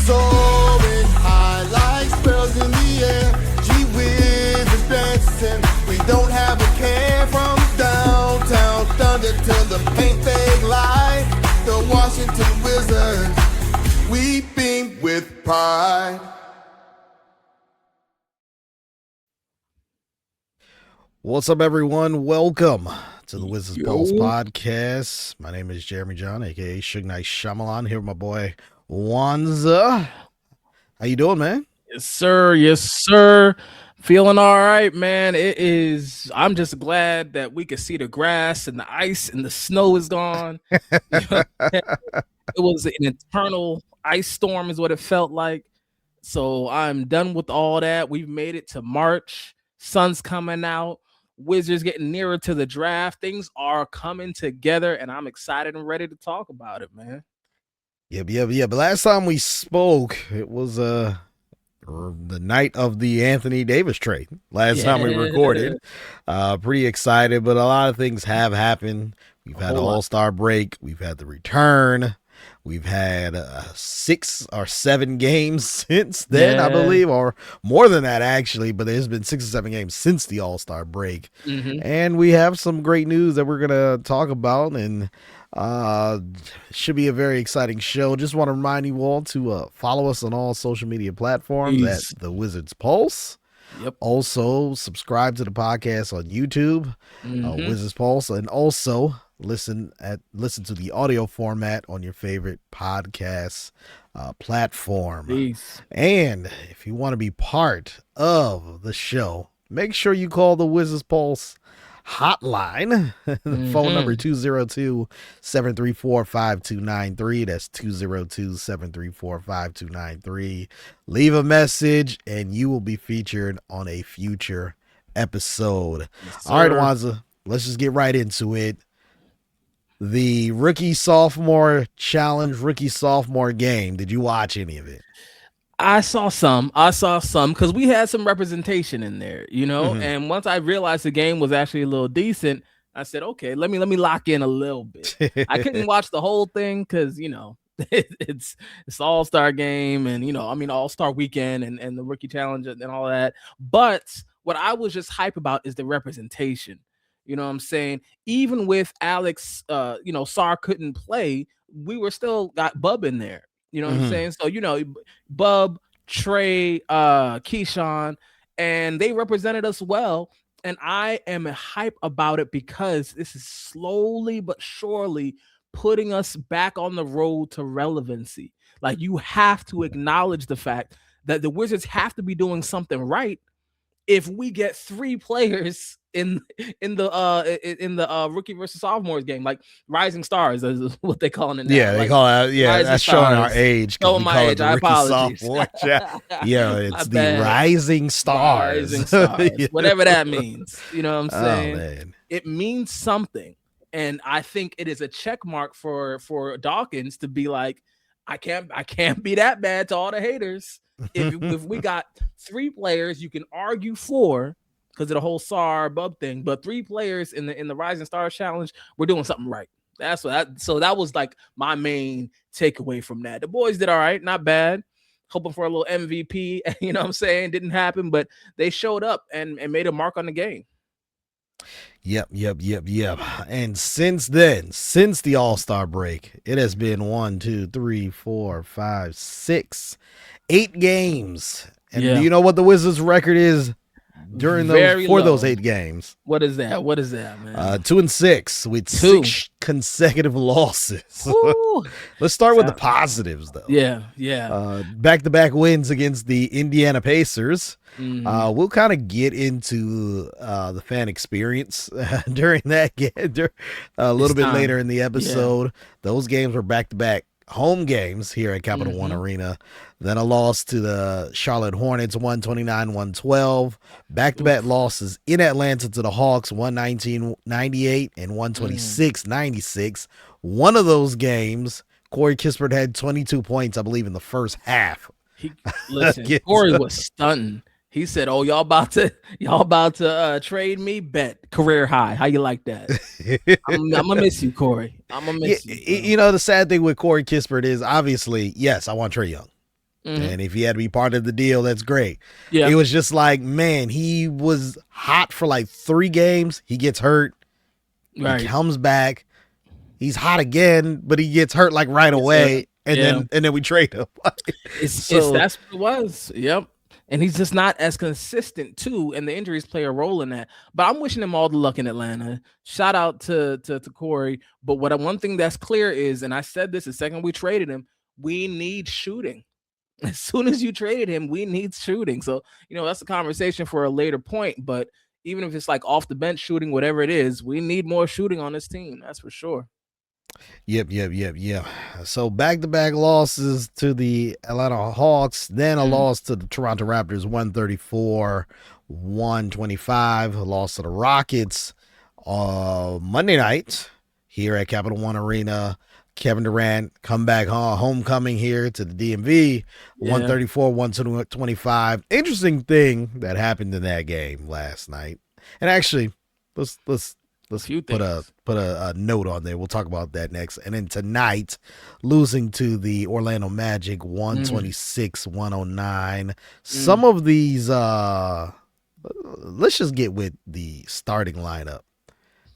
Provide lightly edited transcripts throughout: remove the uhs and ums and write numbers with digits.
Soaring high like sparrows in the air. Gee whiz is dancing. We don't have a care from downtown Thunder to the paint they lie. The Washington Wizards, weeping with pride. What's up, everyone? Welcome to the Wizards Pulse podcast. My name is Jeremy John, aka Suge Knight Shyamalan. Here with my boy Wanza. How you doing, man? Yes, sir. Yes, sir. Feeling all right, man. I'm just glad that we could see the grass and the ice and the snow is gone. It was an eternal ice storm is what it felt like. So I'm done with all that. We've made it to March. Sun's coming out. Wizards getting nearer to the draft. Things are coming together, and I'm excited and ready to talk about it, man. Yep. But last time we spoke, it was the night of the Anthony Davis trade. Last time we recorded. Pretty excited, but a lot of things have happened. We've had the All-Star break. We've had the return. We've had 6 or 7 games since then, I believe, or more than that, actually. But there's been 6 or 7 games since the All-Star break. And we have some great news that we're going to talk about, and should be a very exciting show. Just want to remind you all to follow us on all social media platforms at The Wizards Pulse. Yep. Also, subscribe to the podcast on YouTube, Wizards Pulse, and also listen to the audio format on your favorite podcast platform. Peace. And if you want to be part of the show, make sure you call the Wizards Pulse hotline. The phone number 202-734-5293. That's 202-734-5293. Leave a message and you will be featured on a future episode. Yes, all right, Wanza, let's just get right into it. The rookie-sophomore challenge, rookie-sophomore game. Did you watch any of it? I saw some because we had some representation in there, you know, and once I realized the game was actually a little decent, I said, okay, let me lock in a little bit. I couldn't watch the whole thing because, you know, it's All-Star game and, you know, I mean, All-Star weekend and the rookie challenge and all that. But what I was just hype about is the representation. You know what I'm saying? Even with Alex, Sar couldn't play, we were still got Bub in there. You know what I'm saying? So, you know, Bub, Trae, Keyshawn, and they represented us well. And I am hype about it because this is slowly but surely putting us back on the road to relevancy. Like, you have to acknowledge the fact that the Wizards have to be doing something right if we get 3 players in the rookie versus sophomores game, like rising stars is what they call it now. Yeah, they call it. Yeah, that's showing our age. Showing my age. I apologize. Yeah, it's the rising stars. Rising stars. Whatever that means. You know what I'm saying? Man. It means something, and I think it is a check mark for Dawkins to be like, I can't be that bad to all the haters. If we got 3 players, you can argue 4. Because of the whole SAR Bub thing, but 3 players in the Rising Stars Challenge, we're doing something right. So that was like my main takeaway from that. The boys did all right, not bad. Hoping for a little MVP, you know what I'm saying? Didn't happen, but they showed up and made a mark on the game. Yep. And since then, since the All-Star break, it has been 8 games. And do you know what the Wizards' record is during those 8 games? What is that, man? 2-6 with 6 consecutive losses. Let's start with the positives, though. Yeah. Back-to-back wins against the Indiana Pacers. We'll kind of get into the fan experience during that game a little bit later in the episode. Those games were back-to-back home games here at Capital One Arena. Then a loss to the Charlotte Hornets, 129-112. Back-to-back losses in Atlanta to the Hawks, 119-98 and 126-96. One of those games, Corey Kispert had 22 points, I believe, in the first half. Corey was stunting. He said, "Oh, y'all about to trade me? Bet career high. How you like that?" I'm gonna miss you, Corey. I'm gonna miss you. You know, the sad thing with Corey Kispert is obviously, yes, I want Trae Young. And if he had to be part of the deal, that's great. Yeah. It was just like, man, he was hot for like 3 games. He gets hurt. Right. He comes back. He's hot again, but he gets hurt like right away. And then we trade him. That's what it was. Yep. And he's just not as consistent too, and the injuries play a role in that. But I'm wishing him all the luck in Atlanta. Shout out to Corey. But one thing that's clear is, and I said this the second we traded him, we need shooting. As soon as you traded him, we need shooting. So, that's a conversation for a later point. But even if it's like off the bench shooting, whatever it is, we need more shooting on this team. That's for sure. Yep. So back-to-back losses to the Atlanta Hawks, then a loss to the Toronto Raptors, 134-125, a loss to the Rockets Monday night here at Capital One Arena. Kevin Durant come back homecoming here to the DMV, 134-125. Interesting thing that happened in that game last night. And actually, let's put a note on there. We'll talk about that next. And then tonight, losing to the Orlando Magic, 126-109. Some of these, let's just get with the starting lineup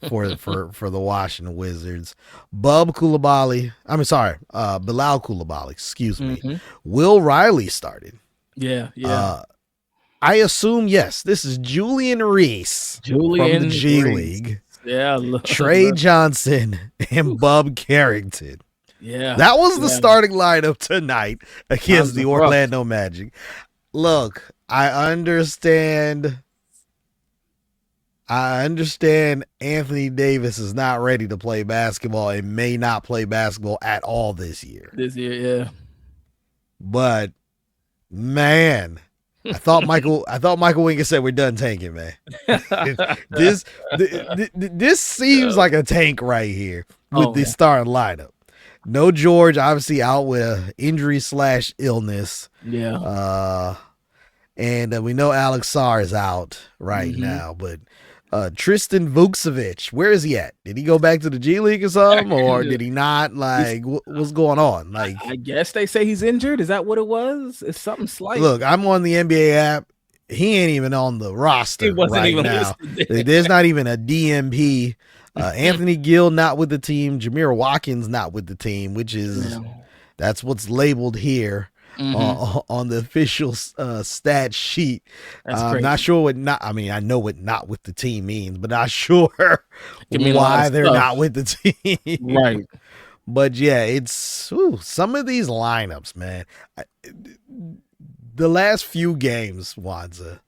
for the Washington Wizards. Bilal Coulibaly, excuse me. Will Riley started. Yeah. I assume, yes, this is Julian Reese from the G League. Yeah, Trae Johnson and Bub Carrington. Yeah, that was the starting lineup tonight against the Orlando Magic. Look, I understand Anthony Davis is not ready to play basketball and may not play basketball at all this year. Yeah. But man, I thought Michael Winger said we're done tanking, man. This seems like a tank right here with the starting lineup. No George, obviously out with injury / illness. Yeah. And we know Alex Sarr is out right now, but Tristan Vukcevic, where is he at? Did he go back to the G League or something, or did he not? Like, what's going on? Like, I guess they say he's injured. Is that what it was? It's something slight. Look, I'm on the NBA app. He ain't even on the roster right now. There's not even a DMP. Anthony Gill not with the team. Jameer Watkins not with the team, which is that's what's labeled here. On the official stat sheet. I'm not sure what not. I mean, I know what not with the team means, but not sure why they're not with the team. Right. But yeah, it's some of these lineups, man. The last few games, Wanza.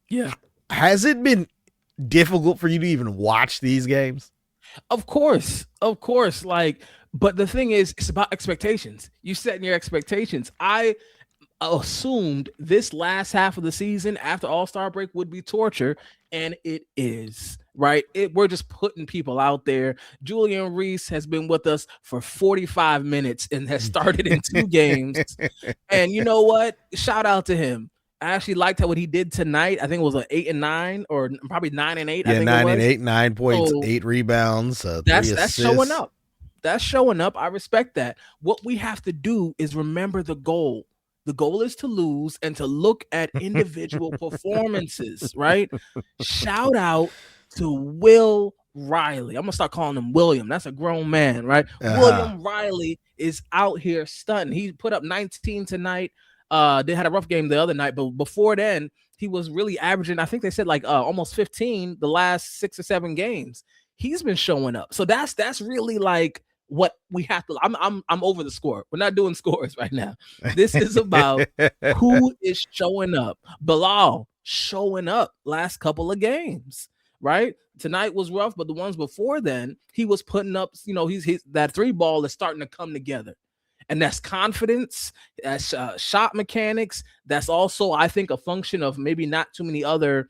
Yeah. Has it been difficult for you to even watch these games? Of course. But the thing is, it's about expectations. You setting your expectations. I assumed this last half of the season after All-Star break would be torture, and it is, right? We're just putting people out there. Julian Reese has been with us for 45 minutes and has started in 2 games. And you know what? Shout out to him. I actually liked what he did tonight. I think it was an 8 and 9, or probably 9 and 8. Yeah, I think 9 and 8, 9 points, 8 rebounds. That's showing up. That's showing up. I respect that. What we have to do is remember the goal. The goal is to lose and to look at individual performances, right? Shout out to Will Riley. I'm going to start calling him William. That's a grown man, right? William Riley is out here stunting. He put up 19 tonight. They had a rough game the other night, but before then, he was really averaging, I think they said like almost 15 the last 6 or 7 games. He's been showing up. So that's really like what we have to. I'm over the score. We're not doing scores right now. This is about who is showing up. Bilal showing up last couple of games, right? Tonight was rough, but the ones before then, he was putting up, he's that 3 ball is starting to come together. And that's confidence, that's shot mechanics. That's also, I think, a function of maybe not too many other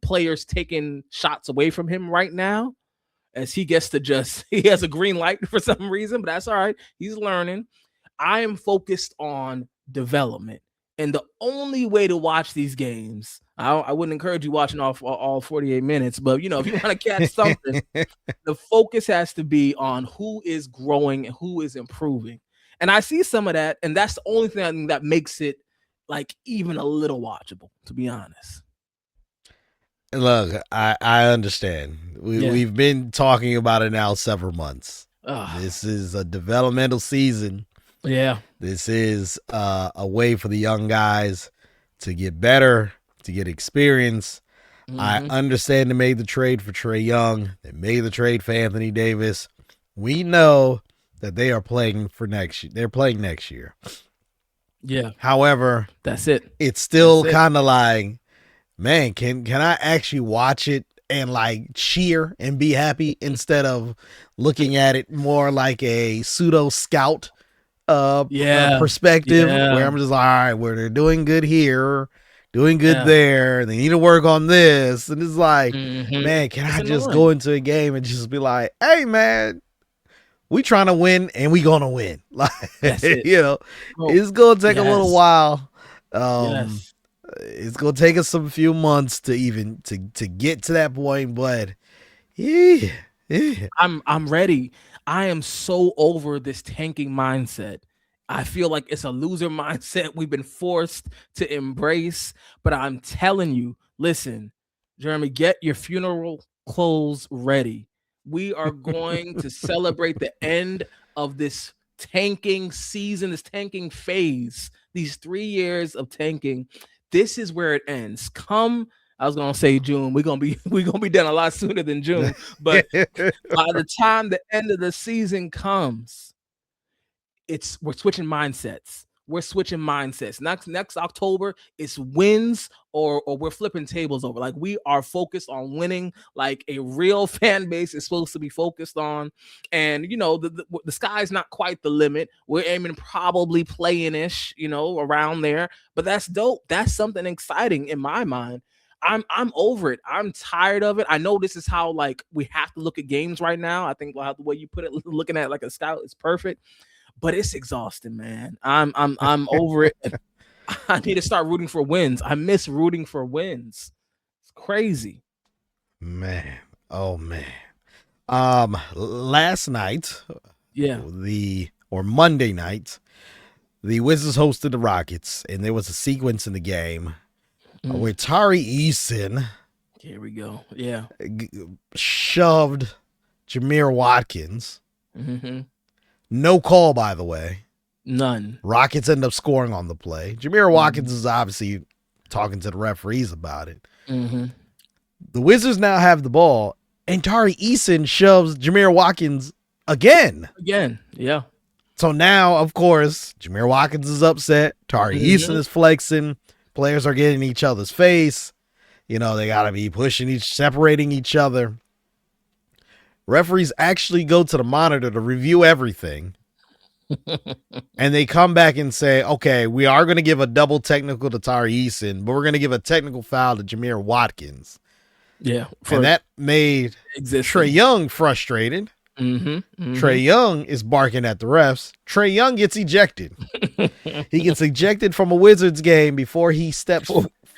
players taking shots away from him right now, as he gets to he has a green light for some reason, but that's all right. He's learning. I am focused on development. And the only way to watch these games, I wouldn't encourage you watching all 48 minutes, but, if you want to catch something, the focus has to be on who is growing and who is improving. And I see some of that, and that's the only thing I think that makes it like even a little watchable, to be honest. Look, I understand. We've been talking about it now several months. This is a developmental season. Yeah. This is a way for the young guys to get better, to get experience. I understand they made the trade for Trae Young. They made the trade for Anthony Davis. We know that they are playing for next year. They're playing next year. Yeah. However, that's it. It's still kind of like, man, can I actually watch it and like cheer and be happy instead of looking at it more like a pseudo scout perspective where I'm just like, all right, where they're doing good here, doing good there, they need to work on this, and it's like, man, can I just go into a game and just be like, hey man, we trying to win and we gonna win, like you know, it's gonna take a little while. It's gonna take us some few months to even to get to that point, but yeah. I'm ready. I am so over this tanking mindset. I feel like it's a loser mindset we've been forced to embrace. But I'm telling you, listen, Jeremy, get your funeral clothes ready. We are going to celebrate the end of this tanking season, this tanking phase, these 3 years of tanking. This is where it ends. I was gonna say June. We're gonna be done a lot sooner than June. But by the time the end of the season comes, we're switching mindsets. We're switching mindsets. Next October, it's wins or we're flipping tables over. Like, we are focused on winning, like a real fan base is supposed to be focused on. And you know, the sky's not quite the limit. We're aiming probably playing-ish, you know, around there. But that's dope. That's something exciting in my mind. I'm over it. I'm tired of it. I know this is how like we have to look at games right now. I think the way you put it, looking at it like a scout, is perfect. But it's exhausting, man. I'm over it. I need to start rooting for wins. I miss rooting for wins. It's crazy. Man. Oh man. Last night, Monday night, the Wizards hosted the Rockets, and there was a sequence in the game where Tari Eason, here we go, shoved Jameer Watkins. No call, by the way. None. Rockets end up scoring on the play. Jameer Watkins is obviously talking to the referees about it. The Wizards now have the ball, and Tari Eason shoves Jameer Watkins again. Yeah. So now, of course, Jameer Watkins is upset. Tari Eason is flexing. Players are getting in each other's face. You know, they got to be separating each other. Referees actually go to the monitor to review everything. And they come back and say, okay, we are going to give a double technical to Tari Eason, but we're going to give a technical foul to Jameer Watkins. Yeah. And that made Trae Young frustrated. Trae Young is barking at the refs. Trae Young gets ejected. He gets ejected from a Wizards game before he steps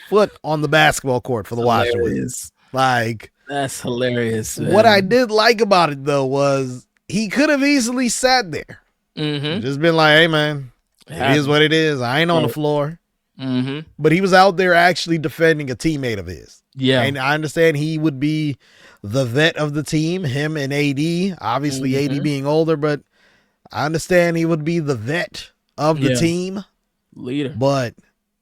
foot on the basketball court for the Washington Wizards. Like, that's hilarious, man. What I did like about it, though, was he could have easily sat there. Just been like, hey, man, it is what it is. I ain't on the floor. But he was out there actually defending a teammate of his. Yeah. And I understand he would be the vet of the team, him and AD. Obviously, AD being older, but I understand he would be the vet of the team. Leader. But,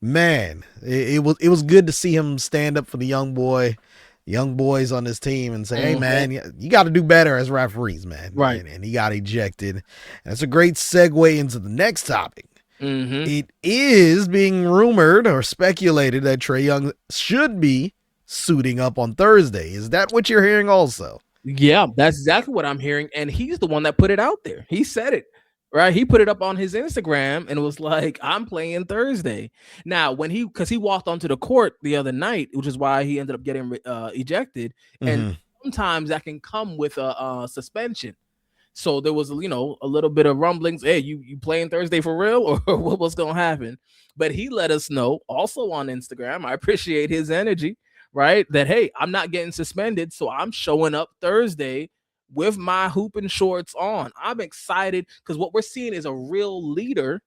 man, it was good to see him stand up for the young boys on his team and say, hey, man, you got to do better as referees, man. Right. And he got ejected. And it's a great segue into the next topic. It is being rumored or speculated that Trae Young should be suiting up on Thursday. Is that what you're hearing also? Yeah, that's exactly what I'm hearing. And he's the one that put it out there. He said it. Right, he put it up on his Instagram and was like, "I'm playing Thursday." Now, because he walked onto the court the other night, which is why he ended up getting ejected. And sometimes that can come with a suspension. So there was, a little bit of rumblings. Hey, you playing Thursday for real, or what's gonna happen? But he let us know also on Instagram. I appreciate his energy. Right, that hey, I'm not getting suspended, so I'm showing up Thursday with my hooping shorts on. I'm excited because what we're seeing is a real leader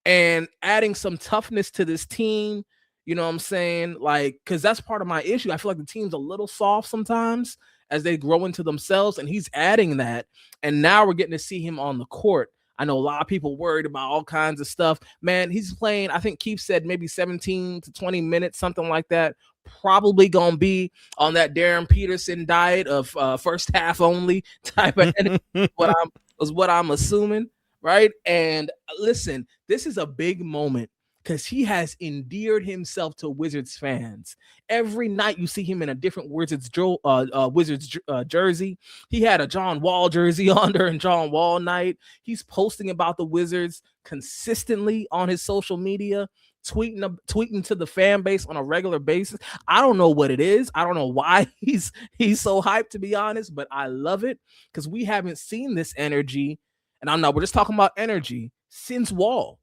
and adding some toughness to this team. You know what I'm saying? Like, because that's part of my issue. I feel like the team's a little soft sometimes as they grow into themselves, and he's adding that. And now we're getting to see him on the court. I know a lot of people worried about all kinds of stuff. Man, he's playing, I think Keith said maybe 17 to 20 minutes, something like that. Probably going to be on that Darren Peterson diet of first half only type of energy, what I'm assuming, right? And listen, this is a big moment because he has endeared himself to Wizards fans. Every night you see him in a different Wizards jersey. He had a John Wall jersey on during John Wall night. He's posting about the Wizards consistently on his social media, tweeting to the fan base on a regular basis. I don't know what it is. I don't know why he's so hyped, to be honest, but I love it because we haven't seen this energy. And we're just talking about energy since Wall.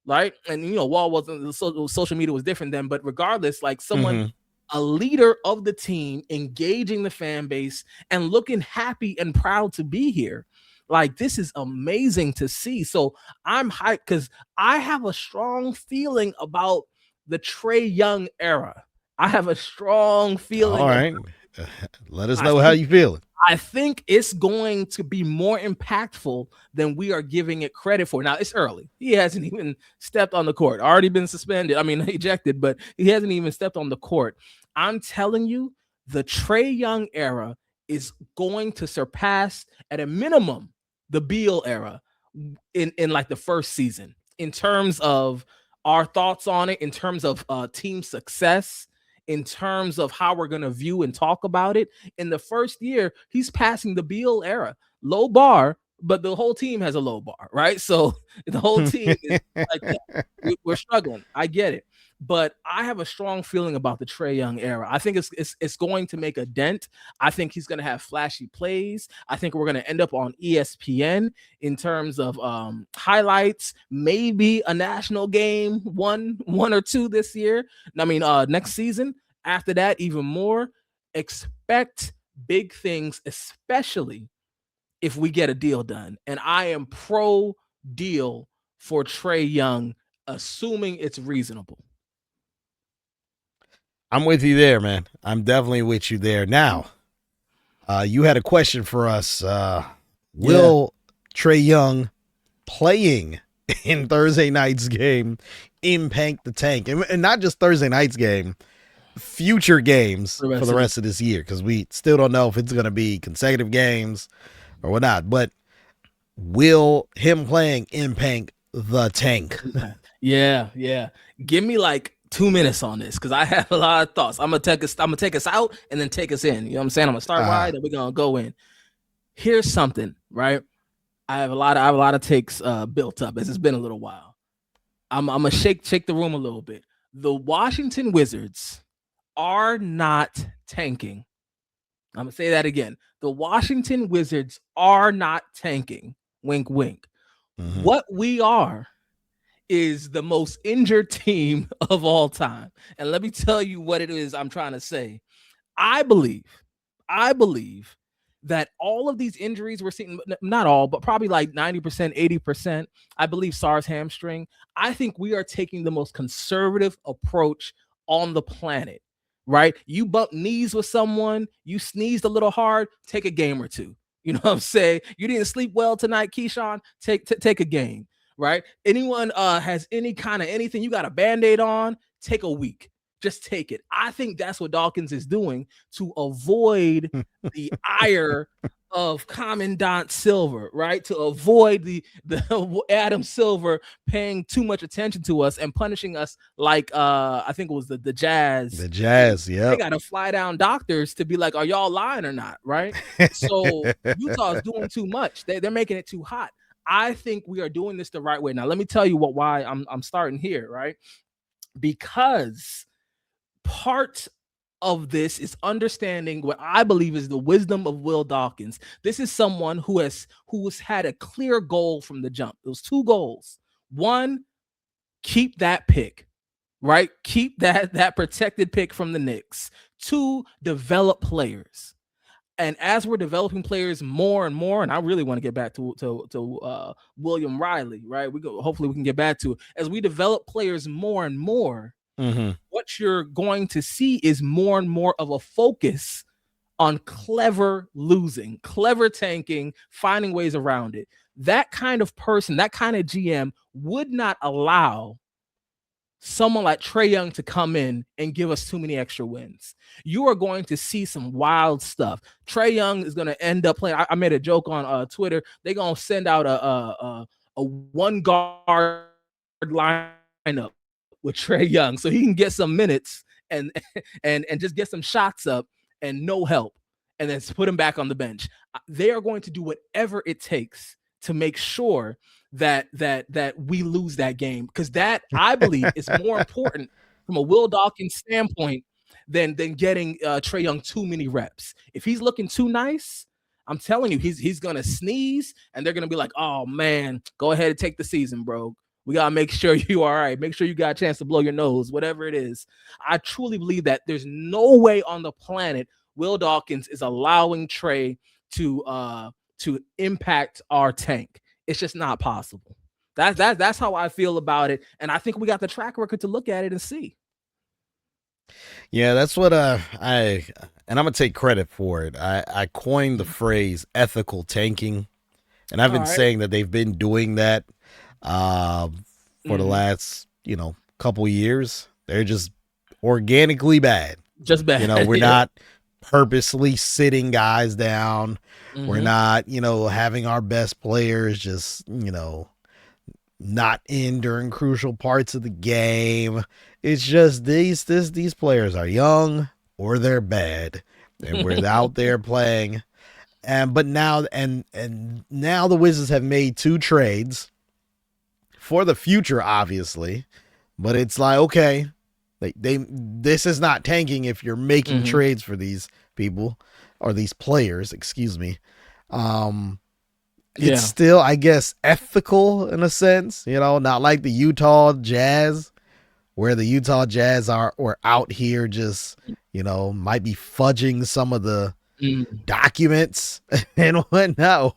Right. And, Wall wasn't, social media was different then, but regardless, like someone, a leader of the team, engaging the fan base and looking happy and proud to be here. Like, this is amazing to see. So I'm hyped because I have a strong feeling about the Trae Young era. I have a strong feeling. All right. Let us know how you feeling. I think it's going to be more impactful than we are giving it credit for. Now, it's early. He hasn't even stepped on the court. Already been suspended. I mean, ejected, but he hasn't even stepped on the court. I'm telling you, the Trae Young era is going to surpass, at a minimum, the Beal era in like the first season in terms of our thoughts on it, in terms of team success, in terms of how we're going to view and talk about it. In the first year, he's passing the Beal era. Low bar, but the whole team has a low bar, right? So the whole team is like that. We're struggling. I get it. But I have a strong feeling about the Trae Young era. I think it's going to make a dent. I think he's going to have flashy plays. I think we're going to end up on ESPN in terms of highlights, maybe a national game, one or two this year. I mean, next season. After that, even more. Expect big things, especially if we get a deal done. And I am pro deal for Trae Young, assuming it's reasonable. I'm with you there, man. I'm definitely with you there. Now, you had a question for us. Will Trae Young playing in Thursday night's game impact the tank? And not just Thursday night's game, future games for the rest of this year, because we still don't know if it's going to be consecutive games or whatnot. But will him playing impact the tank? Yeah. Give me like 2 minutes on this because I have a lot of thoughts. I'm gonna take us out and then take us in. You know what I'm saying? I'm gonna start wide and we're gonna go in. Here's something, right? I have a lot of takes built up as it's been a little while. I'm gonna shake the room a little bit. The Washington Wizards are not tanking. I'm gonna say that again. The Washington Wizards are not tanking. Wink, wink. Mm-hmm. What we are is the most injured team of all time. And let me tell you what it is I'm trying to say. I believe that all of these injuries we're seeing, not all, but probably like 90%, 80%, I believe SARS hamstring. I think we are taking the most conservative approach on the planet, right? You bump knees with someone, you sneezed a little hard, take a game or two. You know what I'm saying? You didn't sleep well tonight, Keyshawn, take a game. Right? Anyone has any kind of anything, you got a Band-Aid on, take a week. Just take it. I think that's what Dawkins is doing to avoid the ire of Commandant Silver, right? To avoid the Adam Silver paying too much attention to us and punishing us like I think it was the Jazz. The Jazz, yeah. They got to fly down doctors to be like, are y'all lying or not? Right? So Utah's doing too much. They're making it too hot. I think we are doing this the right way. Now, let me tell you why I'm starting here, right? Because part of this is understanding what I believe is the wisdom of Will Dawkins. This is someone who has had a clear goal from the jump. Those two goals. One, keep that pick, right? Keep that protected pick from the Knicks. Two, develop players. And as we're developing players more and more, and I really want to get back to William Riley, right? Hopefully we can get back to it. As we develop players more and more, what you're going to see is more and more of a focus on clever losing, clever tanking, finding ways around it. That kind of person, that kind of GM would not allow someone like Trae Young to come in and give us too many extra wins. You are going to see some wild stuff. Trae Young is going to end up playing. I made a joke on Twitter. They're going to send out a one guard lineup with Trae Young so he can get some minutes and just get some shots up and no help, and then put him back on the bench. They are going to do whatever it takes to make sure that we lose that game, because that, I believe, is more important from a Will Dawkins standpoint than getting Trae Young too many reps. If he's looking too nice, I'm telling you, he's gonna sneeze, and they're gonna be like, "Oh man, go ahead and take the season, bro. We gotta make sure you all right. Make sure you got a chance to blow your nose, whatever it is." I truly believe that there's no way on the planet Will Dawkins is allowing Trae to impact our tank. It's just not possible. That's how I feel about it, and I think we got the track record to look at it and see. Yeah, that's what and I'm gonna take credit for it. I coined the phrase ethical tanking, and I've been saying that they've been doing that for the last couple years. They're just organically bad. Just bad. We're not purposely sitting guys down. We're not, having our best players just, not in during crucial parts of the game. It's just these players are young or they're bad, and we're out there playing. But now now the Wizards have made 2 trades for the future, obviously. But it's like, okay, this is not tanking if you're making trades for these people or these players, excuse me. It's still, I guess, ethical in a sense, not like the Utah Jazz, where the Utah Jazz are out here just, might be fudging some of the documents and whatnot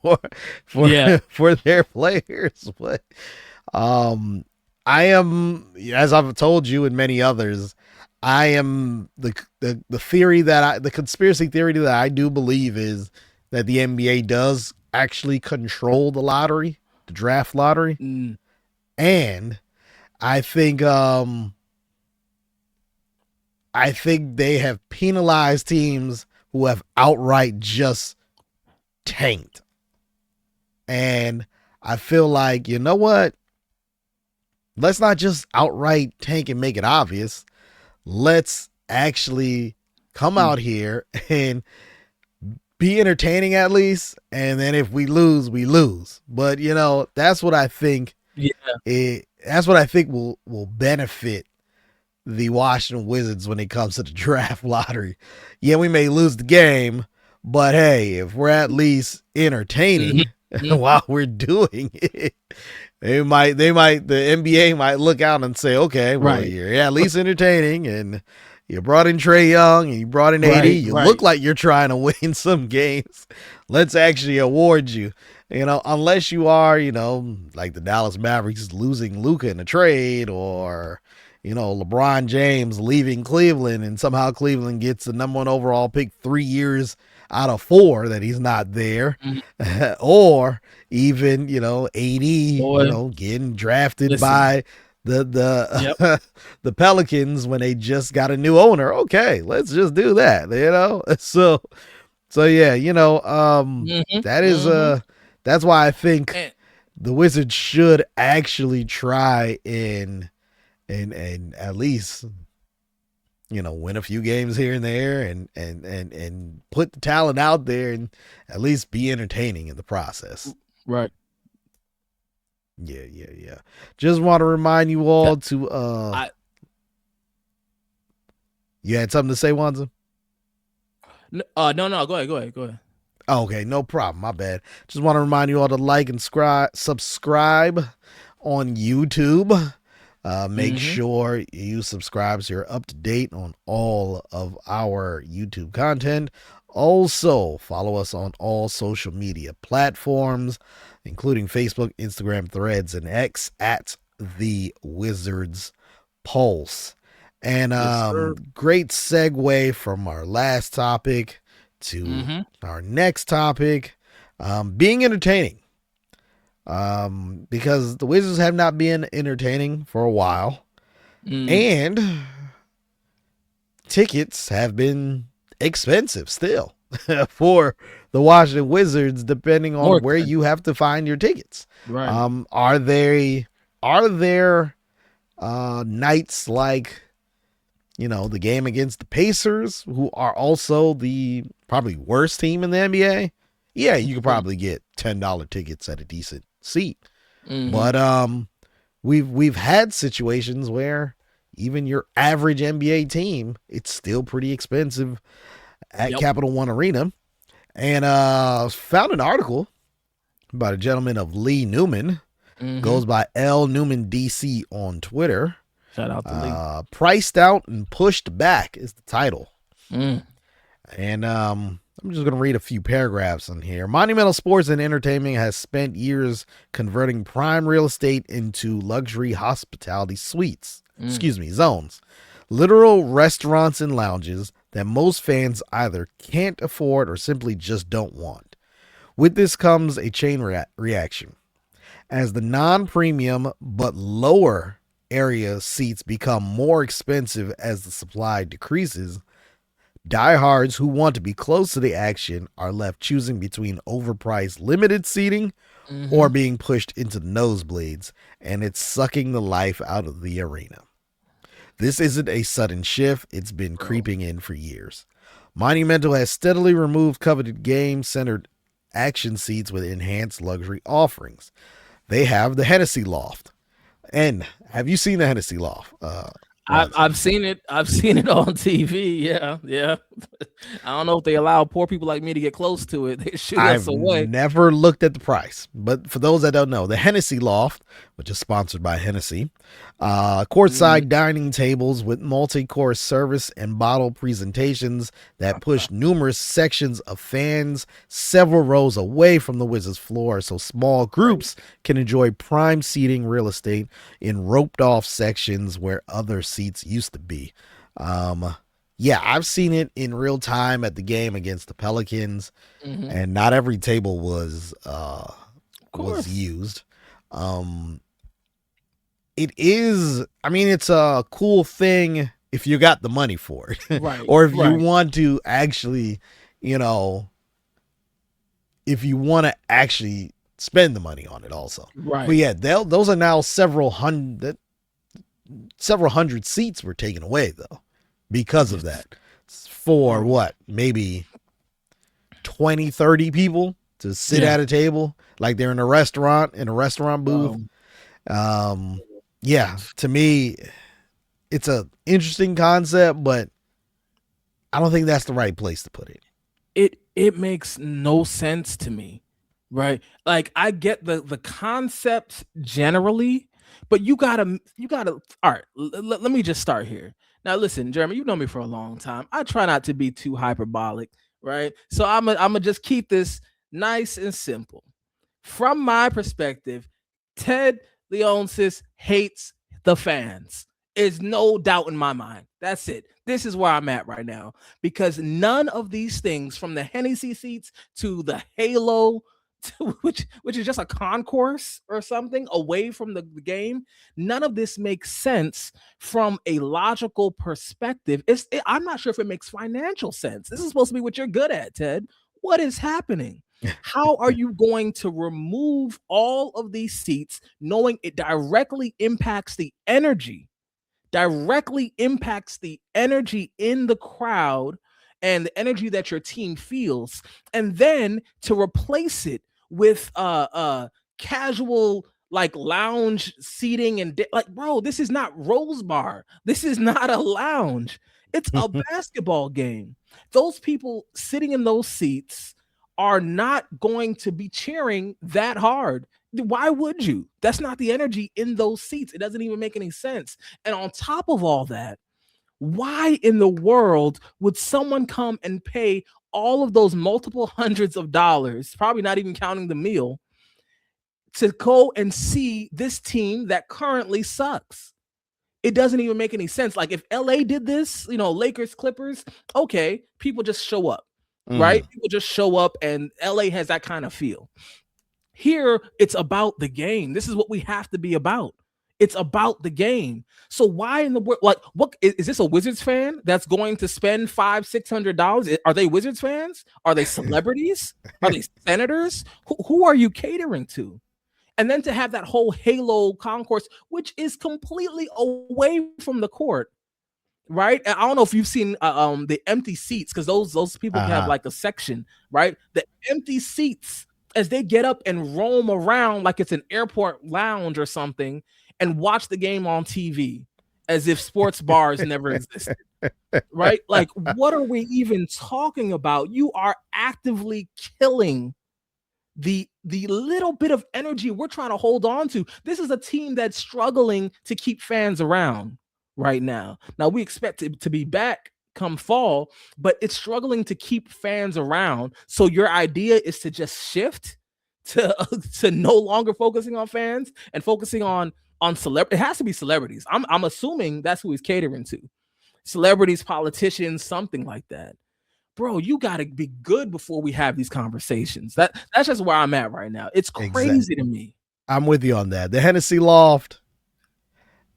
for their players. But I am, as I've told you and many others, I am the theory the conspiracy theory that I do believe is that the NBA does actually control the lottery, the draft lottery. And I think they have penalized teams who have outright just tanked. And I feel like, you know what? Let's not just outright tank and make it obvious. Let's actually come out here and be entertaining at least. And then if we lose, we lose. But, that's what I think. That's what I think will benefit the Washington Wizards when it comes to the draft lottery. Yeah, we may lose the game, but hey, if we're at least entertaining while we're doing it, the NBA might look out and say, okay, well, you're at least entertaining, and you brought in Trae Young and you brought in AD. You look like you're trying to win some games. Let's actually award you. Unless you are, like the Dallas Mavericks losing Luka in a trade, or LeBron James leaving Cleveland and somehow Cleveland gets the number 1 overall pick 3 years out of 4 that he's not there, or even AD getting drafted by the Pelicans when they just got a new owner. Okay, let's just do that. So yeah, that is that's why I think the Wizards should actually try and at least win a few games here and there, and put the talent out there, and at least be entertaining in the process. Right. Yeah. Just want to remind you all to you had something to say, Wanza? No. Go ahead. Okay, no problem. My bad. Just want to remind you all to like and subscribe on YouTube. Make sure you subscribe so you're up to date on all of our YouTube content. Also, follow us on all social media platforms, including Facebook, Instagram, Threads, and X at The Wizards Pulse. And great segue from our last topic to our next topic, being entertaining. Because the Wizards have not been entertaining for a while. And tickets have been expensive still for the Washington Wizards, depending on where you have to find your tickets. Right. Are there nights like, the game against the Pacers, who are also the probably worst team in the NBA? Yeah, you could probably get $10 tickets at a decent seat. But we've had situations where even your average NBA team, it's still pretty expensive at Capital One Arena. And found an article by a gentleman of Lee Newman, goes by L Newman DC on Twitter. Shout out to Lee. Priced Out and Pushed Back is the title. And I'm just going to read a few paragraphs on here. Monumental Sports and Entertainment has spent years converting prime real estate into luxury hospitality zones. Literal restaurants and lounges that most fans either can't afford or simply just don't want. With this comes a chain reaction. As the non-premium but lower area seats become more expensive as the supply decreases, diehards who want to be close to the action are left choosing between overpriced limited seating or being pushed into the nosebleeds, and it's sucking the life out of the arena. This isn't a sudden shift. It's been creeping in for years. Monumental has steadily removed coveted game-centered action seats with enhanced luxury offerings. They have the Hennessy Loft. And have you seen the Hennessy Loft? I've seen it. I've seen it on TV. Yeah. I don't know if they allow poor people like me to get close to it. They shoot us away. I've never looked at the price, but for those that don't know, the Hennessy Loft, which is sponsored by Hennessy, courtside dining tables with multi-course service and bottle presentations that push numerous sections of fans several rows away from the Wizards floor, so small groups can enjoy prime seating real estate in roped-off sections where other seats used to be. Yeah, I've seen it in real time at the game against the Pelicans, and not every table was used. It's a cool thing if you got the money for it, Right. or if you want to actually, if you want to actually spend the money on it also. Right. But yeah, those are now several hundred seats were taken away though because of that, for what, maybe 20 30 people to sit at a table like they're in a restaurant booth. Yeah, to me it's a interesting concept, but I don't think that's the right place to put it. It makes no sense to me, right? Like, I get the concept generally, but you gotta all right, let me just start here. Now listen, Jeremy, you know me for a long time. I try not to be too hyperbolic, right? So I'm gonna just keep this nice and simple. From my perspective, Ted Leonsis hates the fans. Is no doubt in my mind. That's it. This is where I'm at right now, because none of these things, from the Hennessy seats to the Halo, which is just a concourse or something away from the game, none of this makes sense from a logical perspective. I'm not sure if it makes financial sense. This is supposed to be what you're good at, Ted. What is happening? How are you going to remove all of these seats knowing it directly impacts the energy in the crowd and the energy that your team feels, and then to replace it with casual like lounge seating and like, bro, this is not Rose Bar. This is not a lounge. It's a basketball game. Those people sitting in those seats are not going to be cheering that hard. Why would you? That's not the energy in those seats. It doesn't even make any sense. And on top of all that, why in the world would someone come and pay all of those multiple hundreds of dollars, probably not even counting the meal, to go and see this team that currently sucks. It doesn't even make any sense. Like if LA did this, Lakers, Clippers, okay, people just show up, right? People just show up, and LA has that kind of feel. Here, it's about the game. This is what we have to be about. It's about the game. So why in the world, like, what is this a Wizards fan that's going to spend $500-$600? Are they Wizards fans? Are they celebrities? Are they senators? Who are you catering to? And then to have that whole Halo concourse, which is completely away from the court, right? And I don't know if you've seen the empty seats, because those people have like a section, right? The empty seats as they get up and roam around like it's an airport lounge or something, and watch the game on TV as if sports bars never existed, right? Like, what are we even talking about? You are actively killing the little bit of energy we're trying to hold on to. This is a team that's struggling to keep fans around right now. Now, we expect it to be back come fall, but it's struggling to keep fans around. So your idea is to just shift to no longer focusing on fans and focusing on celebrity. It has to be celebrities. I'm assuming that's who he's catering to. Celebrities, politicians, something like that. Bro, you got to be good before we have these conversations. That's just where I'm at right now. It's crazy to me. I'm with you on that. The Hennessy Loft,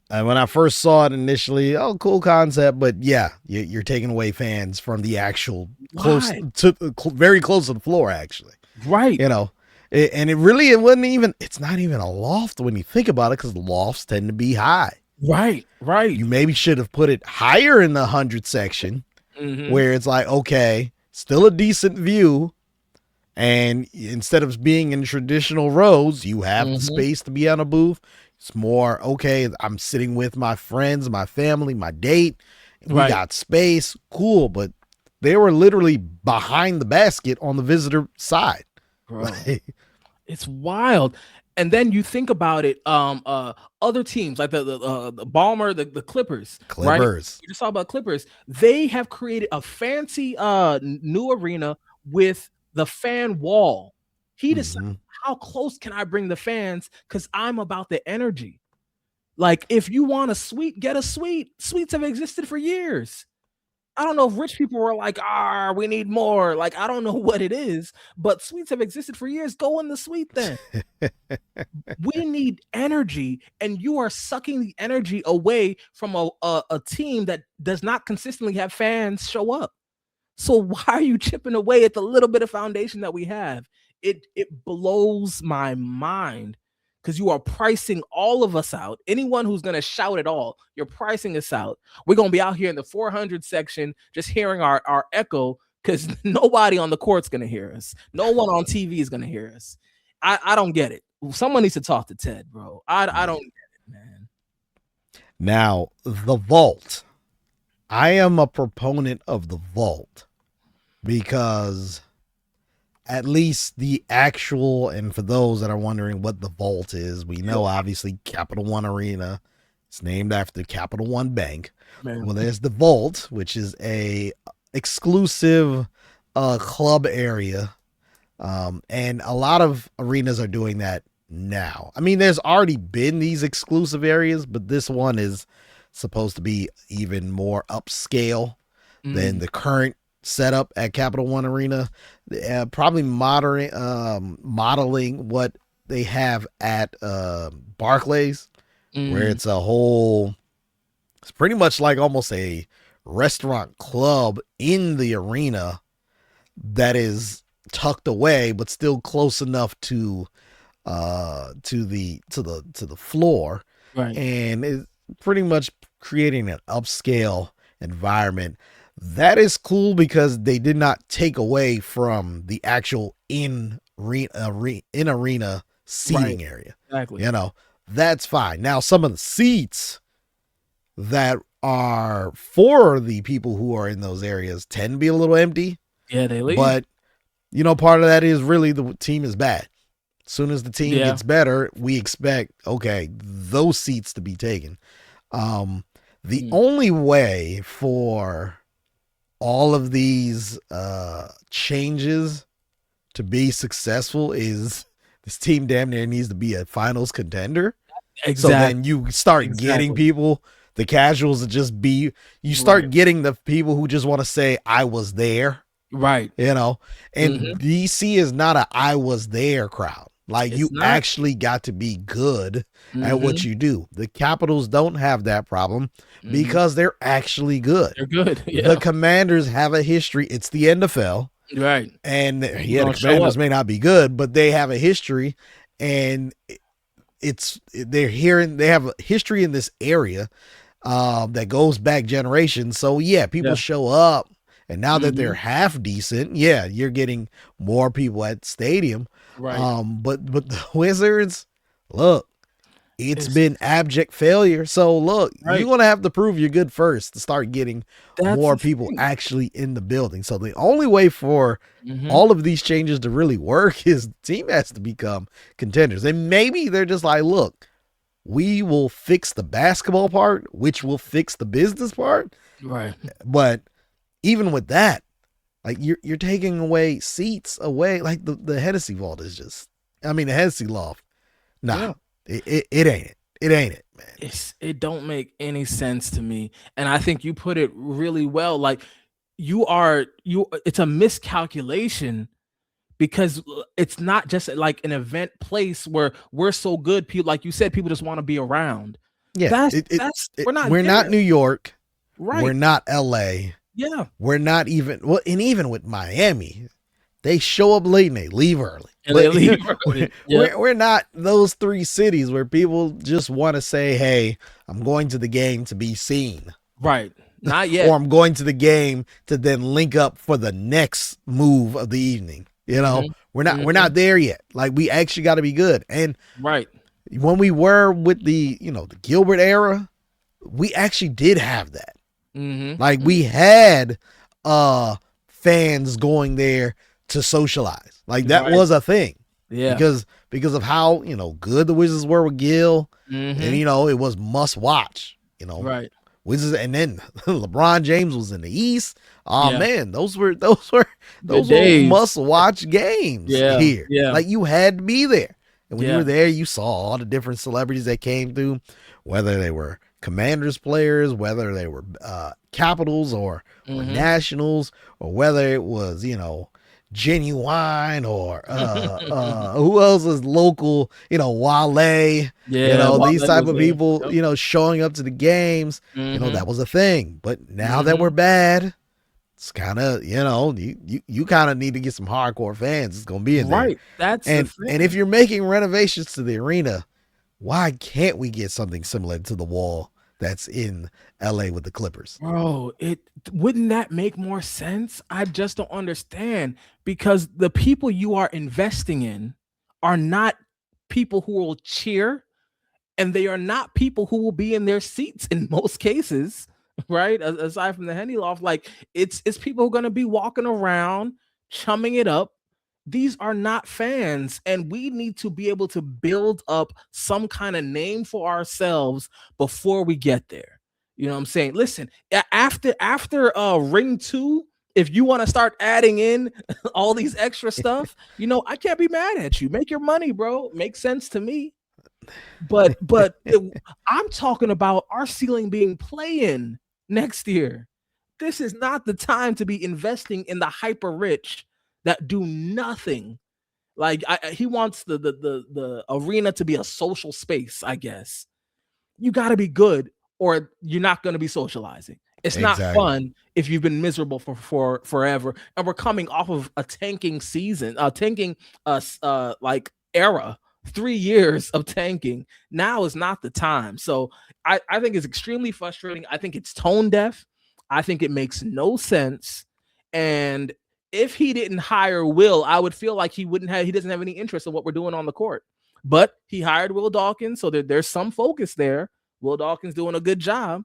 when I first saw it initially, cool concept, but yeah, you're taking away fans from the actual very close to the floor, actually. Right. And it's not even a loft when you think about it, because lofts tend to be high. Right. You maybe should have put it higher in the 100 section, where it's like, okay, still a decent view. And instead of being in traditional rows, you have the space to be on a booth. It's more, okay, I'm sitting with my friends, my family, my date. We got space. Cool. But they were literally behind the basket on the visitor side. Bro, it's wild. And then you think about it, other teams like the Balmer, the Clippers. Right? You just talk about Clippers. They have created a fancy new arena with the fan wall. He decided, how close can I bring the fans? Because I'm about the energy. Like, if you want a suite, get a suite. Suites have existed for years. I don't know if rich people were like, we need more. Like, I don't know what it is, but suites have existed for years. Go in the suite then. We need energy, and you are sucking the energy away from a team that does not consistently have fans show up. So why are you chipping away at the little bit of foundation that we have? It blows my mind, because you are pricing all of us out. Anyone who's going to shout at all, you're pricing us out. We're going to be out here in the 400 section just hearing our echo, because nobody on the court's going to hear us. No one on TV is going to hear us. I don't get it. Someone needs to talk to Ted, bro. I don't get it, man. Now, the vault. I am a proponent of the vault, because at least the actual, and for those that are wondering what the vault is, we know obviously Capital One Arena. It's named after Capital One Bank. Man. Well, there's the vault, which is a exclusive club area. And a lot of arenas are doing that now. I mean, there's already been these exclusive areas, but this one is supposed to be even more upscale than the current setup at Capital One Arena. Probably modeling what they have at Barclays, where it's pretty much like almost a restaurant club in the arena that is tucked away, but still close enough to the floor, right? And it's pretty much creating an upscale environment. That is cool, because they did not take away from the actual in arena seating area. Exactly. That's fine. Now, some of the seats that are for the people who are in those areas tend to be a little empty. Yeah, they leave. But part of that is really the team is bad. As soon as the team gets better, we expect, those seats to be taken. The only way for all of these changes to be successful is this team damn near needs to be a finals contender. Exactly. So then you start getting people, the casuals to just be, you start getting the people who just want to say, I was there. Right. You know, and DC is not a I was there crowd. Like It's you not. actually got to be good at what you do. The Capitals don't have that problem because they're actually good. They're good. Yeah. The Commanders have a history. It's the NFL. Right. And the Commanders may not be good, but they have a history, and they have a history in this area that goes back generations. So yeah, people show up, and now that they're half decent, yeah, you're getting more people at stadium. Right. But the Wizards, look, it's been abject failure. So look, you're gonna have to prove you're good first to start getting more people actually in the building. So the only way for all of these changes to really work is the team has to become contenders. And maybe they're just like, look, we will fix the basketball part, which will fix the business part. Right. But even with that, like you're taking away seats away. Like the Hennessy vault is just, I mean, the Hennessy loft. Nah, it ain't it. It ain't it, man. It don't make any sense to me. And I think you put it really well. Like it's a miscalculation, because it's not just like an event place where we're so good. People, like you said, people just want to be around. Yeah, we're not New York. Right. We're not LA. Yeah. We're not even, well, and even with Miami, they show up late and they leave early. And they leave early. We're not those three cities where people just want to say, hey, I'm going to the game to be seen. Right. Not yet. Or I'm going to the game to then link up for the next move of the evening. You know, we're not there yet. Like, we actually got to be good. And when we were with the Gilbert era, we actually did have that. Like, we had fans going there to socialize. Like, that was a thing. Yeah. Because of how, good the Wizards were with Gil. And, it was must watch, Right. Wizards, and then LeBron James was in the East. Oh man, those were must watch games here. Yeah. Like, you had to be there. And when you were there, you saw all the different celebrities that came through, whether they were Commanders players, whether they were Capitals or Nationals, or whether it was, Genuine or who else is local, Wale, these type of people, showing up to the games, that was a thing. But now that we're bad, it's kind of, you kind of need to get some hardcore fans. It's going to be in there. Right. That's and if you're making renovations to the arena, why can't we get something similar to the wall that's in LA with the Clippers? Bro, wouldn't that make more sense? I just don't understand, because the people you are investing in are not people who will cheer, and they are not people who will be in their seats in most cases, right? Aside from the Henny Loft, like it's people who are going to be walking around chumming it up. These are not fans, and we need to be able to build up some kind of name for ourselves before we get there. You know what I'm saying? Listen, after ring 2, if you want to start adding in all these extra stuff, I can't be mad at you. Make your money, bro. Makes sense to me. But I'm talking about our ceiling being play-in next year. This is not the time to be investing in the hyper rich that do nothing. Like, he wants the arena to be a social space, I guess. You got to be good, or you're not going to be socializing. It's not fun if you've been miserable for forever. And we're coming off of a tanking season, like era, 3 years of tanking. Now is not the time. So I think it's extremely frustrating. I think it's tone deaf. I think it makes no sense. And if he didn't hire Will, I would feel like he doesn't have any interest in what we're doing on the court. But he hired Will Dawkins, so there's some focus there. Will Dawkins doing a good job.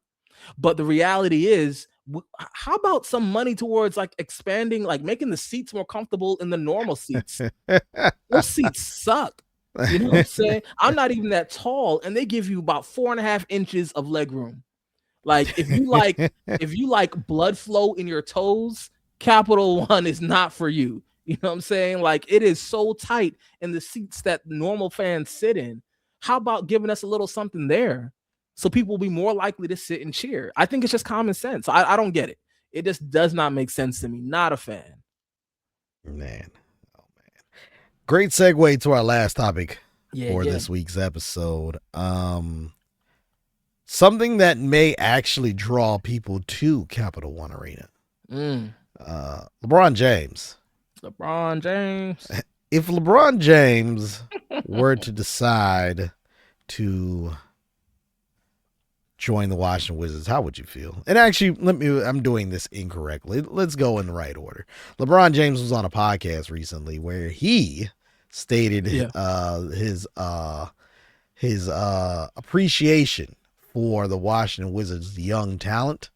But the reality is, how about some money towards like expanding, like making the seats more comfortable in the normal seats? Those seats suck. You know what I'm saying? I'm not even that tall, and they give you about 4.5 inches of leg room. Like if you like blood flow in your toes, Capital One is not for you. You know what I'm saying? Like it is so tight in the seats that normal fans sit in. How about giving us a little something there so people will be more likely to sit and cheer? I think it's just common sense. I don't get it. It just does not make sense to me. Not a fan. Man. Oh man. Great segue to our last topic for yeah. this week's episode. Something that may actually draw people to Capital One Arena. LeBron James. LeBron James. If LeBron James were to decide to join the Washington Wizards, how would you feel? And actually, I'm doing this incorrectly. Let's go in the right order. LeBron James was on a podcast recently where he stated his appreciation for the Washington Wizards' young talent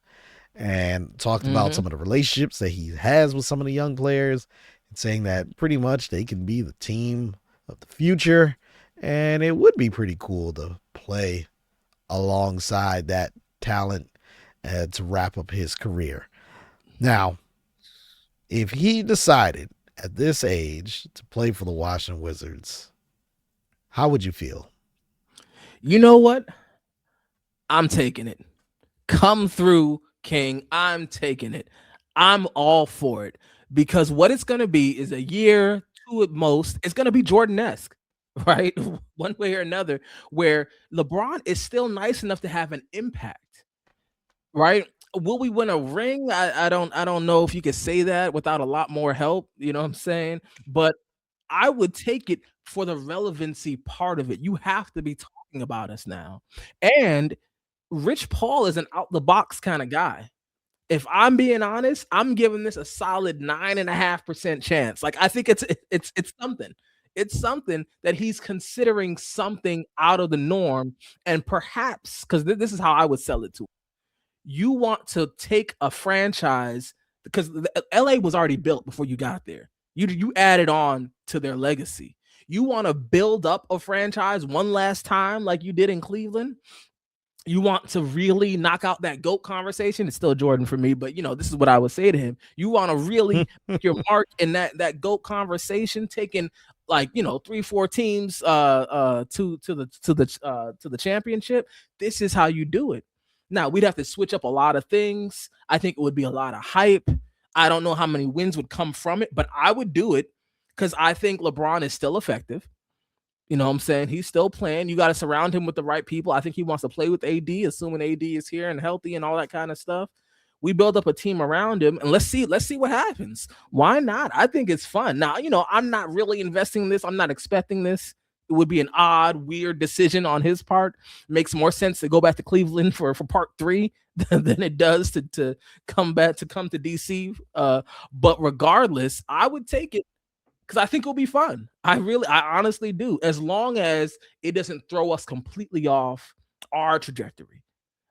and talked about some of the relationships that he has with some of the young players and saying that pretty much they can be the team of the future. And it would be pretty cool to play alongside that talent to wrap up his career. Now, if he decided at this age to play for the Washington Wizards, how would you feel? You know what? I'm taking it. Come through, King. I'm taking it. I'm all for it because what it's going to be is a year, two at most. It's going to be Jordan-esque, right? One way or another, where LeBron is still nice enough to have an impact, right? Will we win a ring? I don't know if you could say that without a lot more help. You know what I'm saying? But I would take it for the relevancy part of it. You have to be talking about us now. And Rich Paul is an out the box kind of guy. If I'm being honest, I'm giving this a solid 9.5% chance. Like I think it's something. It's something that he's considering something out of the norm, and perhaps because this is how I would sell it to him. You want to take a franchise because LA was already built before you got there. You added on to their legacy. You want to build up a franchise one last time like you did in Cleveland. You want to really knock out that GOAT conversation. It's still Jordan for me, but this is what I would say to him. You want to really make your mark in that GOAT conversation, taking 3-4 teams to the championship. This is how you do it. Now we'd have to switch up a lot of things. I think it would be a lot of hype. I don't know how many wins would come from it, but I would do it because I think LeBron is still effective. You know what I'm saying? He's still playing. You got to surround him with the right people. I think he wants to play with AD, assuming AD is here and healthy and all that kind of stuff. We build up a team around him and let's see what happens. Why not? I think it's fun. Now, I'm not really investing in this. I'm not expecting this. It would be an odd, weird decision on his part. Makes more sense to go back to Cleveland for part 3 than it does to come to DC. But regardless, I would take it. Because I think it'll be fun. I honestly do. As long as it doesn't throw us completely off our trajectory.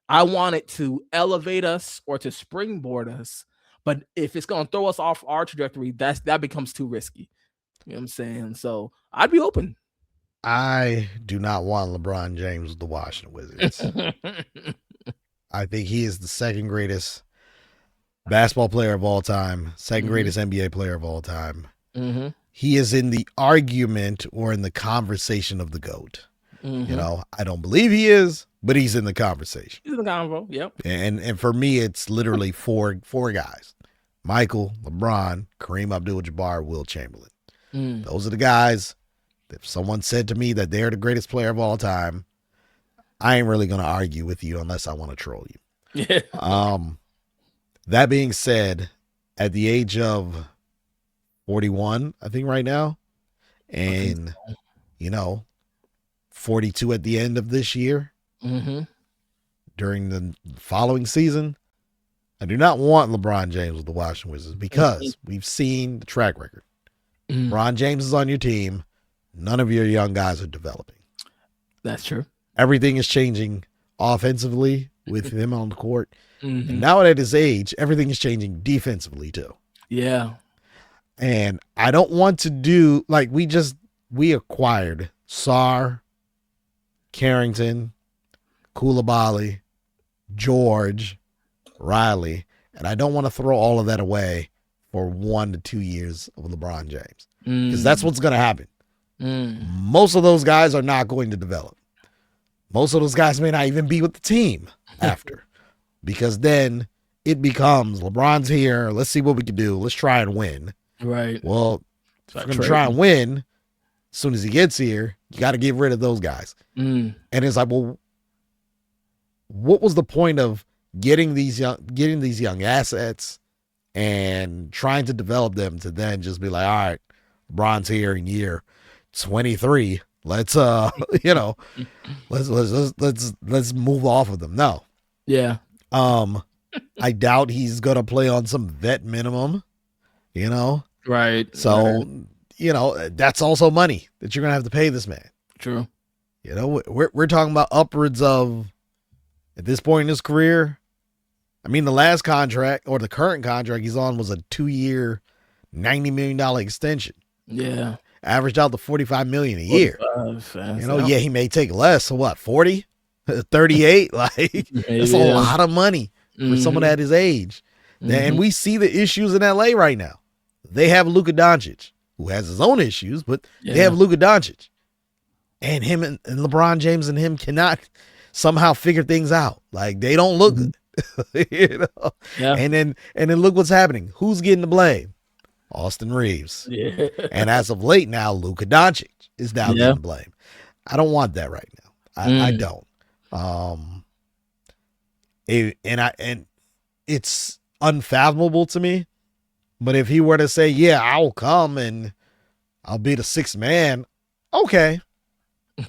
I want it to elevate us or to springboard us. But if it's going to throw us off our trajectory, that becomes too risky. You know what I'm saying? So I'd be open. I do not want LeBron James with the Washington Wizards. I think he is the second greatest basketball player of all time, second greatest NBA player of all time. He is in the argument or in the conversation of the GOAT. I don't believe he is, but he's in the conversation. He's in the convo, yep. And for me, it's literally four guys: Michael, LeBron, Kareem Abdul-Jabbar, Will Chamberlain. Those are the guys. If someone said to me that they're the greatest player of all time, I ain't really going to argue with you unless I want to troll you. Yeah. That being said, at the age of 41, I think right now, and 42 at the end of this year, during the following season, I do not want LeBron James with the Washington Wizards because we've seen the track record. LeBron James is on your team. None of your young guys are developing. That's true. Everything is changing offensively with him on the court. And now at his age, everything is changing defensively too. Yeah. And I don't want to do like we acquired Sarr, Carrington, Koulibaly, George, Riley, and I don't want to throw all of that away for 1 to 2 years of LeBron James, because that's what's going to happen. Most of those guys are not going to develop. Most of those guys may not even be with the team after, because then it becomes LeBron's here. Let's see what we can do. Let's try and win. Right. Well, if we're going to try and win, as soon as he gets here, you got to get rid of those guys. And it's like, well, what was the point of getting these young assets and trying to develop them to then just be like, all right, LeBron's here in year 23. Let's let's move off of them. No. Yeah. I doubt he's gonna play on some vet minimum, Right. So, that's also money that you're gonna have to pay this man. True. We're talking about upwards of, at this point in his career, I mean, the last contract or the current contract he's on was a 2-year, $90 million extension. Yeah. Averaged out to $45 million a year. Yeah, he may take less. So what? 40, 38. Like, that's a lot of money for someone at his age. And we see the issues in LA right now. They have Luka Doncic, who has his own issues, but they have Luka Doncic, and him and LeBron James and him cannot somehow figure things out. Like, they don't look good. Yeah. And then look what's happening. Who's getting the blame? Austin Reeves. Yeah. And as of late now, Luka Doncic is now getting the blame. I don't want that right now. I don't. And it's unfathomable to me. But if he were to say, yeah, I'll come and I'll be the sixth man, okay,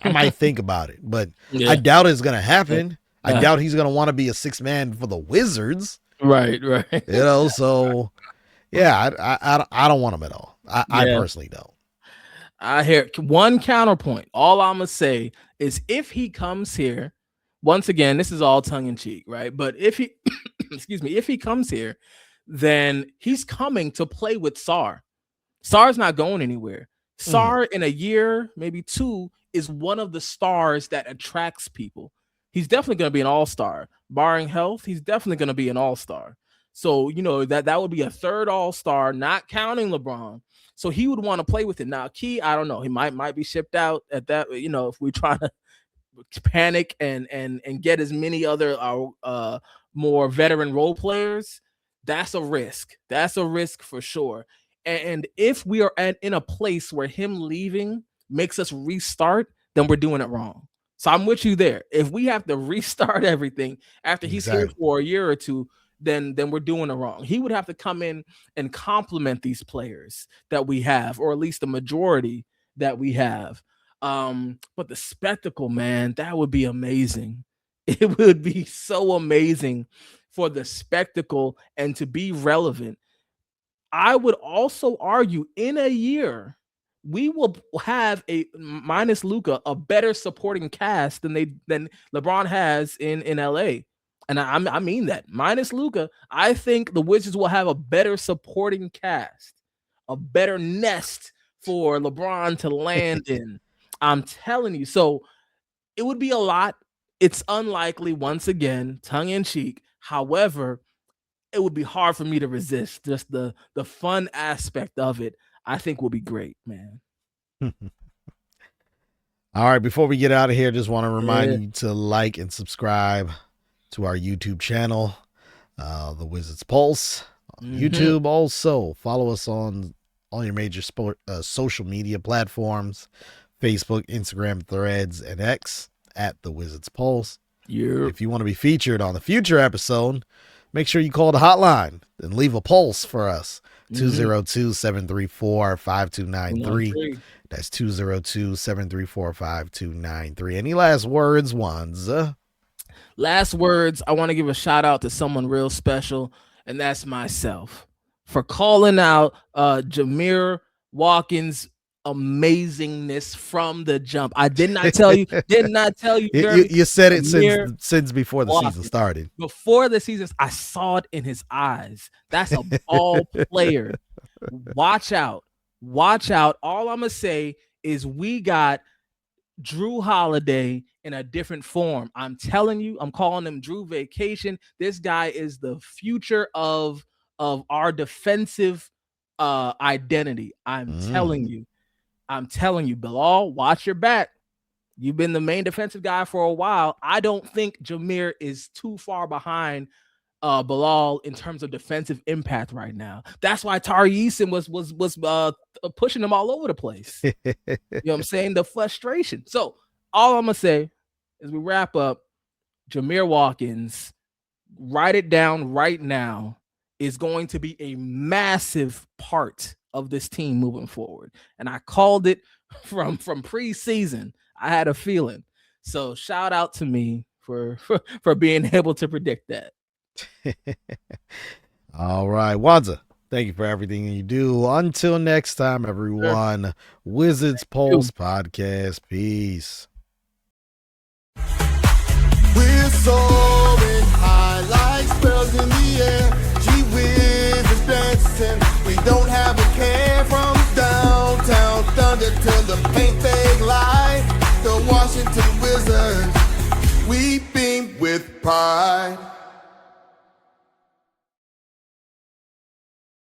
I might think about it. But I doubt it's going to happen. I doubt he's going to want to be a sixth man for the Wizards. Right. So, yeah, I don't want him at all. I personally don't. I hear one counterpoint. All I'm going to say is if he comes here, once again, this is all tongue in cheek, right? But if he, if he comes here, then he's coming to play with Sar. Sar's not going anywhere. Sar in a year, maybe 2, is one of the stars that attracts people. He's definitely going to be an all-star. Barring health, he's definitely going to be an all-star. So, that would be a third all-star, not counting LeBron. So he would want to play with it. Now, Key, I don't know. He might be shipped out at that, if we try to panic and get as many other more veteran role players. That's a risk. That's a risk for sure. And if we are in a place where him leaving makes us restart, then we're doing it wrong. So I'm with you there. If we have to restart everything after he's here for a year or two, then we're doing it wrong. He would have to come in and complement these players that we have, or at least the majority that we have. But the spectacle, man, that would be amazing. It would be so amazing for the spectacle and to be relevant. I would also argue in a year, we will have minus Luka, a better supporting cast than LeBron has in LA. And I mean that. Minus Luka, I think the Wizards will have a better supporting cast, a better nest for LeBron to land in. I'm telling you. So it would be a lot. It's unlikely, once again, tongue in cheek. However, it would be hard for me to resist. Just the fun aspect of it, I think, will be great, man. All right, before we get out of here, just want to remind you to like and subscribe to our YouTube channel, The Wizards Pulse on YouTube. Also, follow us on all your major social media platforms, Facebook, Instagram, Threads, and X at The Wizards Pulse. If you want to be featured on the future episode, make sure you call the hotline and leave a pulse for us. 202-734-5293. That's 202-734-5293. Any last words, Wanza? Last words, I want to give a shout out to someone real special, and that's myself, for calling out Jameer Watkins' amazingness from the jump. I did not tell you. You said it since before the season started. Before the season, I saw it in his eyes. That's a ball player. Watch out. All I'm going to say is we got Drew Holiday in a different form. I'm telling you, I'm calling him Drew Vacation. This guy is the future of our defensive identity. I'm telling you, Bilal, watch your back. You've been the main defensive guy for a while. I don't think Jameer is too far behind Bilal in terms of defensive impact right now. That's why Tari Eason was pushing him all over the place. You know what I'm saying? The frustration. So all I'm gonna say as we wrap up, Jameer Watkins, write it down right now, is going to be a massive part of this team moving forward. And I called it from preseason. I had a feeling. So shout out to me for being able to predict that. All right, Wanza, thank you for everything you do. Until next time, everyone. Wizards Pulse Podcast. Peace. We're soaring high like spells in the air. Gee whiz is dancing. We don't have a care from downtown Thunder to the paint they light. The Washington Wizards, we beam with pride.